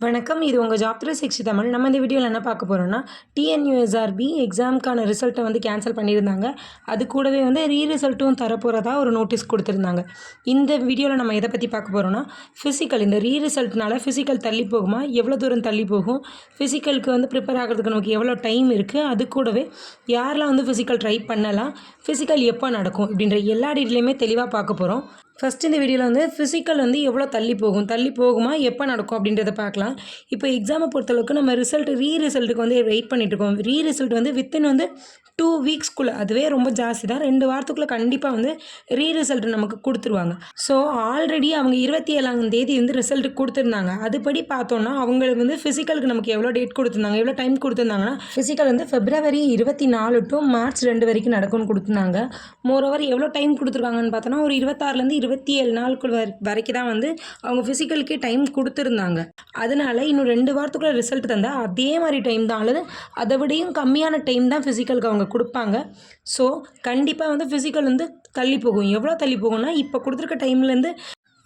வணக்கம். இது உங்கள் ஜாப் 360 தமிழ். நம்ம இந்த வீடியோவில் என்ன பார்க்க போகிறோம்னா, டிஎன்யூஎஸ்ஆர்பி எக்ஸாமுக்கான ரிசல்ட்டை வந்து கேன்சல் பண்ணியிருந்தாங்க. அது கூடவே வந்து ரிசல்ட்டும் தரப்போகிறதா ஒரு நோட்டீஸ் கொடுத்துருந்தாங்க. இந்த வீடியோவில் நம்ம எதை பற்றி பார்க்க போகிறோம்னா, ஃபிசிக்கல் இந்த ரிசல்ட்னால ஃபிசிக்கல் தள்ளி போகுமா, எவ்வளோ தூரம் தள்ளி போகும், ஃபிசிக்கலுக்கு வந்து ப்ரிப்பேர் ஆகிறதுக்கு நமக்கு எவ்வளோ டைம் இருக்குது, அது கூடவே யாரெல்லாம் வந்து ஃபிசிக்கல் ட்ரை பண்ணலாம், ஃபிசிக்கல் எப்போ நடக்கும் இப்படின்ற எல்லா டீட்டெயிலுமே தெளிவாக பார்க்க போகிறோம். ஃபஸ்ட் இந்த வீடியோவில் வந்து ஃபிசிக்கல் வந்து எவ்வளோ தள்ளி போகுமா, எப்போ நடக்கும் அப்படின்றத பார்க்கலாம். இப்போ எக்ஸாமை பொறுத்தளவுக்கு நம்ம ரிசல்ட்டுக்கு வந்து வெயிட் பண்ணிகிட்ருக்கோம். ரிசல்ட் வந்து வித்தின் வந்து 2 வீக்ஸ்க்குள்ளே, அதுவே ரொம்ப ஜாஸ்தி தான், 2 வாரத்துக்குள்ளே கண்டிப்பாக வந்து ரிசல்ட் நமக்கு கொடுத்துருவாங்க. ஸோ ஆல்ரெடி அவங்க 27ஆம் தேதி வந்து ரிசல்ட் கொடுத்துருந்தாங்க. அதுபடி பார்த்தோன்னா அவங்களுக்கு வந்து ஃபிசிக்கலுக்கு நமக்கு எவ்வளோ டேட் கொடுத்துருந்தாங்க, எவ்வளோ டைம் கொடுத்துருந்தாங்கன்னா, ஃபிசிக்கல் வந்து February 24 to March 2 வரைக்கும் நடக்கும்னு கொடுத்துருந்தாங்க. மோரோவர் எவ்வளோ டைம் கொடுத்துருக்காங்கன்னு பார்த்தோன்னா, ஒரு 26 27 நாளுக்குள் வரைக்கும் தான் வந்து அவங்க ஃபிசிக்கலுக்கே டைம் கொடுத்துருந்தாங்க. அதனால இன்னும் 2 வாரத்துக்குள்ளே ரிசல்ட் தந்தால் அதே மாதிரி டைம் தான், அல்லது அதை விடையும் கம்மியான டைம் தான் ஃபிசிக்கலுக்கு அவங்க கொடுப்பாங்க. ஸோ கண்டிப்பாக வந்து ஃபிசிக்கல் வந்து தள்ளி போகும். எவ்வளோ தள்ளி போகும்னா, இப்போ கொடுத்துருக்க டைம்லேருந்து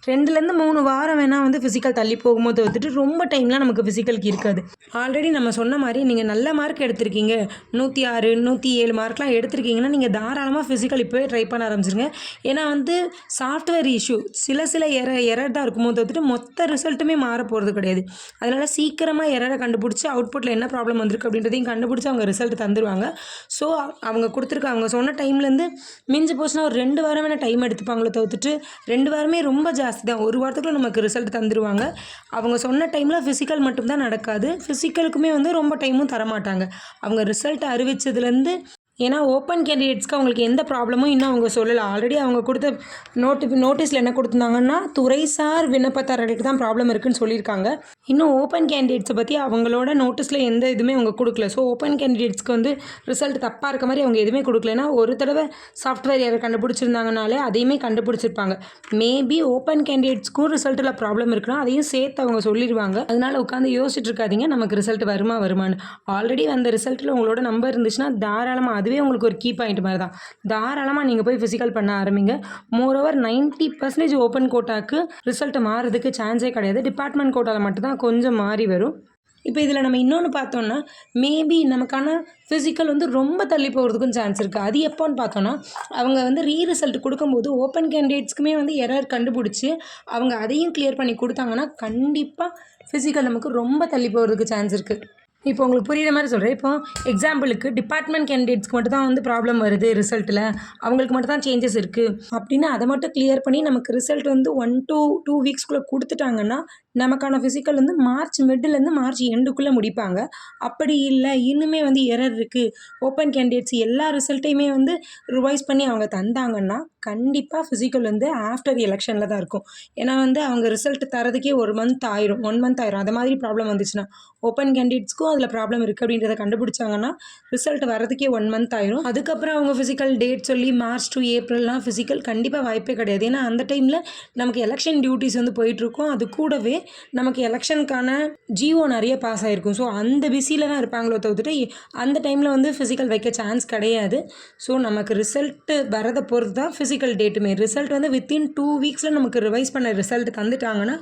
2லேருந்து 3 வாரம் வேணால் வந்து ஃபிசிக்கல் தள்ளி போகும்போது வந்துட்டு ரொம்ப டைம்லாம் நமக்கு ஃபிசிக்கலுக்கு இருக்காது. ஆல்ரெடி நம்ம சொன்ன மாதிரி நீங்கள் நல்ல மார்க் எடுத்திருக்கீங்க, 106 107 மார்க்லாம் எடுத்திருக்கீங்கன்னா நீங்கள் தாராளமாக ஃபிசிக்கல் இப்போவே ட்ரை பண்ண ஆரம்பிச்சிருங்க. ஏன்னா வந்து சாஃப்ட்வேர் இஷ்யூ சில எரர் தான் இருக்கும்போது வந்துட்டு மொத்த ரிசல்ட்டுமே மாற போகிறது கிடையாது. அதனால் சீக்கிரமாக எரரை கண்டுபிடிச்சி அவுட்புட்டில் என்ன ப்ராப்ளம் வந்திருக்கு அப்படின்றதையும் கண்டுபிடிச்சி அவங்க ரிசல்ட் தந்துடுவாங்க. ஸோ அவங்க சொன்ன டைம்லேருந்து மிஞ்சி போச்சுன்னா ஒரு 2 வாரம் வேணால் டைம் எடுத்துப்பாங்களே தவிர்த்துட்டு 2 வாரமே ரொம்ப ஜாஸ்தி தான். 1 வாரத்துக்குள்ள நமக்கு ரிசல்ட் தந்துடுவாங்க. அவங்க சொன்ன டைமில் ஃபிசிக்கல் மட்டும்தான் நடக்காது, ஃபிசிக்கலுக்குமே வந்து ரொம்ப டைமும் தரமாட்டாங்க. அவங்க ரிசல்ட் அறிவித்ததுலேருந்து, ஏன்னா ஓப்பன் கேண்டிடேட்ஸ்க்கு அவங்களுக்கு எந்த ப்ராப்ளமும் இன்னும் அவங்க சொல்லலை. ஆல்ரெடி அவங்க கொடுத்த நோட்டீஸில் என்ன கொடுத்துருந்தாங்கன்னா, துறைசார் விண்ணப்பதாரர்களுக்கு தான் ப்ராப்ளம் இருக்குதுன்னு சொல்லியிருக்காங்க. இன்னும் ஓப்பன் கேண்டிடேட்ஸை பற்றி அவங்களோட நோட்டீஸில் எந்த இதுவுமே அவங்க கொடுக்கல. ஸோ ஓப்பன் கேண்டிடேட்ஸ்க்கு வந்து ரிசல்ட் தப்பாக இருக்க மாதிரி அவங்க எதுவுமே கொடுக்கலன்னா, ஒரு தடவை சாஃப்ட்வேர் யாரை கண்டுபிடிச்சிருந்தாங்கனாலே அதையுமே கண்டுபிடிச்சிருப்பாங்க. மேபி ஓப்பன் கேண்டிடேட்ஸ்க்கும் ரிசல்ட்டில் ப்ராப்ளம் இருக்குன்னா அதையும் சேர்த்து அவங்க சொல்லிடுவாங்க. அதனால் உட்காந்து யோசிச்சுட்டு இருக்காதீங்க நமக்கு ரிசல்ட் வருமானு. ஆல்ரெடி அந்த ரிசல்ட்டில் உங்களோட நம்பர் இருந்துச்சுன்னா தாராளமாக அதுவே உங்களுக்கு ஒரு கீ பாயிண்ட் மாதிரி தான். தாராளமாக நீங்கள் போய் ஃபிசிக்கல் பண்ண ஆரம்பிங்க. மோரோவர் 90% ஓப்பன் கோட்டாக்கு ரிசல்ட் மாறுறதுக்கு சான்ஸே கிடையாது. டிபார்ட்மெண்ட் கோட்டாவில் மட்டும்தான் கொஞ்சம் மாறி வரும். இப்போ இதில் நம்ம இன்னொன்று பார்த்தோன்னா, மேபி நமக்கான ஃபிசிக்கல் வந்து ரொம்ப தள்ளி போகிறதுக்கும் சான்ஸ் இருக்குது. அது எப்போன்னு பார்த்தோன்னா, அவங்க வந்து ரிசல்ட் கொடுக்கும்போது ஓப்பன் கேண்டிடேட்ஸ்க்குமே வந்து எரர் கண்டுபிடிச்சி அவங்க அதையும் கிளியர் பண்ணி கொடுத்தாங்கன்னா கண்டிப்பாக ஃபிசிக்கல் நமக்கு ரொம்ப தள்ளி போகிறதுக்கு சான்ஸ் இருக்குது. இப்போ உங்களுக்கு புரிகிற மாதிரி சொல்கிறேன். இப்போ எக்ஸாம்பிளுக்கு டிபார்ட்மெண்ட் கேண்டிடேட்ஸ்க்கு மட்டும் தான் வந்து ப்ராப்ளம் வருது ரிசல்ட்டில், அவங்களுக்கு மட்டும் தான் சேஞ்சஸ் இருக்குது அப்படின்னு அதை மட்டும் கிளியர் பண்ணி நமக்கு ரிசல்ட் வந்து 1 to 2 வீக்ஸ்க்குள்ளே கொடுத்துட்டாங்கன்னா நமக்கான ஃபிசிக்கல் வந்து மார்ச் மிட்லேருந்து மார்ச் எண்டுக்குள்ளே முடிப்பாங்க. அப்படி இல்லை இன்னுமே வந்து எரர் இருக்குது, ஓப்பன் கேண்டிடேட்ஸ் எல்லா ரிசல்ட்டையுமே வந்து ரிவைஸ் பண்ணி அவங்க தந்தாங்கன்னா கண்டிப்பாக ஃபிசிக்கல் வந்து ஆஃப்டர் எலெக்ஷனில் தான் இருக்கும். ஏன்னா வந்து அவங்க ரிசல்ட் தரதுக்கே 1 month ஆயிரும். அது மாதிரி ப்ராப்ளம் வந்துச்சுன்னா, ஓப்பன் கேண்டிடேட்ஸ்க்கும் அதில் ப்ராப்ளம் இருக்குது அப்படின்றத கண்டுபிடிச்சாங்கன்னா ரிசல்ட் வரதுக்கே 1 month ஆயிரும். அதுக்கப்புறம் அவங்க ஃபிசிக்கல் டேட் சொல்லி மார்ச் to ஏப்ரல்லாம் ஃபிசிக்கல் கண்டிப்பாக வாய்ப்பே கிடையாது. ஏன்னா அந்த டைமில் நமக்கு எலெக்ஷன் டியூட்டிஸ் வந்து போயிட்டுருக்கும். அது கூடவே நமக்கு எலெக்ஷனுக்கான ஜிஓ நிறைய பாஸ் ஆகிருக்கும். ஸோ அந்த பிஸியில் தான் இருப்பாங்களோ தவிர்த்துட்டு அந்த டைமில் வந்து ஃபிசிக்கல் வைக்க சான்ஸ் கிடையாது. ஸோ நமக்கு ரிசல்ட்டு வரதை பொறுத்து தான் ஃபிசிக்கல் டேட்டுமே. ரிசல்ட் வந்து வித்தின் 2 வீக்ஸில் நமக்கு ரிவைஸ் பண்ண ரிசல்ட் தந்துட்டாங்கன்னா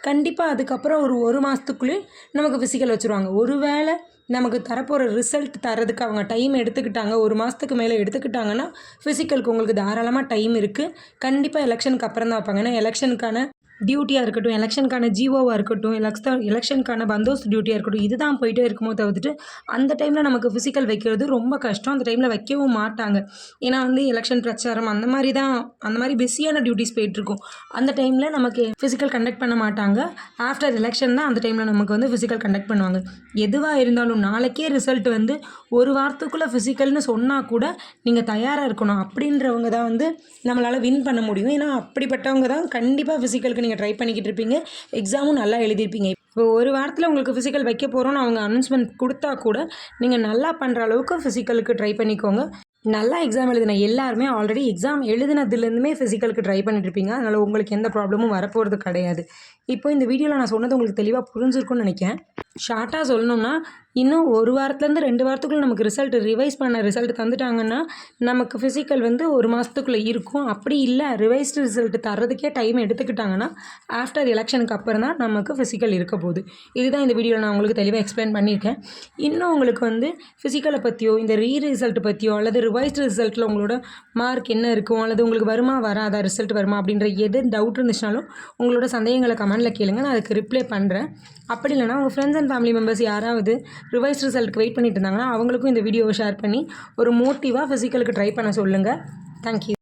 கண்டிப்பாக அதுக்கப்புறம் ஒரு மாதத்துக்குள்ளே நமக்கு ஃபிசிக்கல் வச்சுருவாங்க. ஒருவேளை நமக்கு தரப்போகிற ரிசல்ட் தரதுக்கு அவங்க டைம் எடுத்துக்கிட்டாங்க, 1 மாதத்துக்கு மேலே எடுத்துக்கிட்டாங்கன்னா ஃபிசிக்கலுக்கு உங்களுக்கு தாராளமாக டைம் இருக்குது. கண்டிப்பாக எலெக்ஷனுக்கு அப்புறம் தான் வைப்பாங்க. ஏன்னா எலெக்ஷனுக்கான டியூட்டியாக இருக்கட்டும், எலெக்ஷனுக்கான ஜிஓவாக இருக்கட்டும், எலெக்ஷனுக்கான பந்தோஸ்த் டியூட்டியாக இருக்கட்டும், இதுதான் போயிட்டே இருக்குமோ தவிர்த்துட்டு அந்த டைமில் நமக்கு ஃபிசிக்கல் வைக்கிறது ரொம்ப கஷ்டம். அந்த டைமில் வைக்கவும் மாட்டாங்க. ஏன்னா வந்து எலெக்ஷன் பிரச்சாரம் அந்த மாதிரி பிஸியான டியூட்டிஸ் போயிட்டுருக்கும். அந்த டைமில் நமக்கு ஃபிசிக்கல் கண்டக்ட் பண்ண மாட்டாங்க. ஆஃப்டர் எலெக்ஷன் தான் அந்த டைமில் நமக்கு வந்து ஃபிசிக்கல் கண்டக்ட் பண்ணுவாங்க. எதுவாக இருந்தாலும் நாளைக்கே ரிசல்ட் வந்து 1 வாரத்துக்குள்ளே ஃபிசிக்கல்னு சொன்னால் கூட நீங்கள் தயாராக இருக்கணும். அப்படின்றவங்க தான் வந்து நம்மளால் வின் பண்ண முடியும். ஏன்னா அப்படிப்பட்டவங்க தான் கண்டிப்பாக ஃபிசிக்கலுக்கு நீங்கள் ட்ரை பண்ணிக்கிட்டு இருப்பீங்க, எக்ஸாமும் நல்லா எழுதியிருப்பீங்க. இப்போ 1 வாரத்தில் உங்களுக்கு ஃபிசிக்கல் வைக்க போகிறோன்னு அவங்க அனௌன்ஸ்மெண்ட் கொடுத்தா கூட நீங்கள் நல்லா பண்ணுற அளவுக்கு ஃபிசிக்கலுக்கு ட்ரை பண்ணிக்கோங்க. நல்லா எக்ஸாம் எழுதின எல்லாருமே ஆல்ரெடி எக்ஸாம் எழுதினதுலேருந்துமே ஃபிசிக்கலுக்கு ட்ரை பண்ணிட்டுருப்பீங்க. அதனால் உங்களுக்கு எந்த ப்ராப்ளமும் வரப்போகிறது கிடையாது. இப்போ இந்த வீடியோவில் நான் சொன்னது உங்களுக்கு தெளிவாக புரிஞ்சிருக்கும்னு நினைக்கிறேன். ஷார்ட்டாக சொல்லணும்னா இன்னும் 1 வாரத்துலேருந்து 2 வாரத்துக்குள்ள நமக்கு ரிவைஸ் பண்ண ரிசல்ட் தந்துட்டாங்கன்னா நமக்கு ஃபிசிக்கல் வந்து 1 மாதத்துக்குள்ளே இருக்கும். அப்படி இல்லை ரிவைஸ்டு ரிசல்ட் தர்றதுக்கே டைம் எடுத்துக்கிட்டாங்கன்னா ஆஃப்டர் எலெக்ஷனுக்கு அப்புறம் தான் நமக்கு ஃபிசிக்கல் இருக்க போகுது. இதுதான் இந்த வீடியோவில் நான் உங்களுக்கு தெளிவாக எக்ஸ்பிளைன் பண்ணியிருக்கேன். இன்னும் உங்களுக்கு வந்து ஃபிசிக்கலை பற்றியோ இந்த ரிசல்ட் பற்றியோ அல்லது ரிவைஸ்டு ரிசல்ட்டில் உங்களோட மார்க் என்ன இருக்கும் அல்லது உங்களுக்கு வருமா வராதா ரிசல்ட் வருமா அப்படின்ற எது டவுட் இருந்துச்சுனாலும் உங்களோட சந்தேகங்களை கமெண்டில் கேளுங்க, நான் அதுக்கு ரிப்ளை பண்ணுறேன். அப்படி இல்லைனா உங்கள் ஃப்ரெண்ட்ஸ் அண்ட் ஃபேமிலி மெம்பர்ஸ் யாராவது ரிவைஸ் ரிசல்ட்டுக்கு வெயிட் பண்ணிட்டு இருந்தாங்கன்னா அவங்களுக்கும் இந்த வீடியோவை ஷேர் பண்ணி ஒரு மோட்டிவாக ஃபிசிக்கலுக்கு ட்ரை பண்ண சொல்லுங்கள். தேங்க்யூ.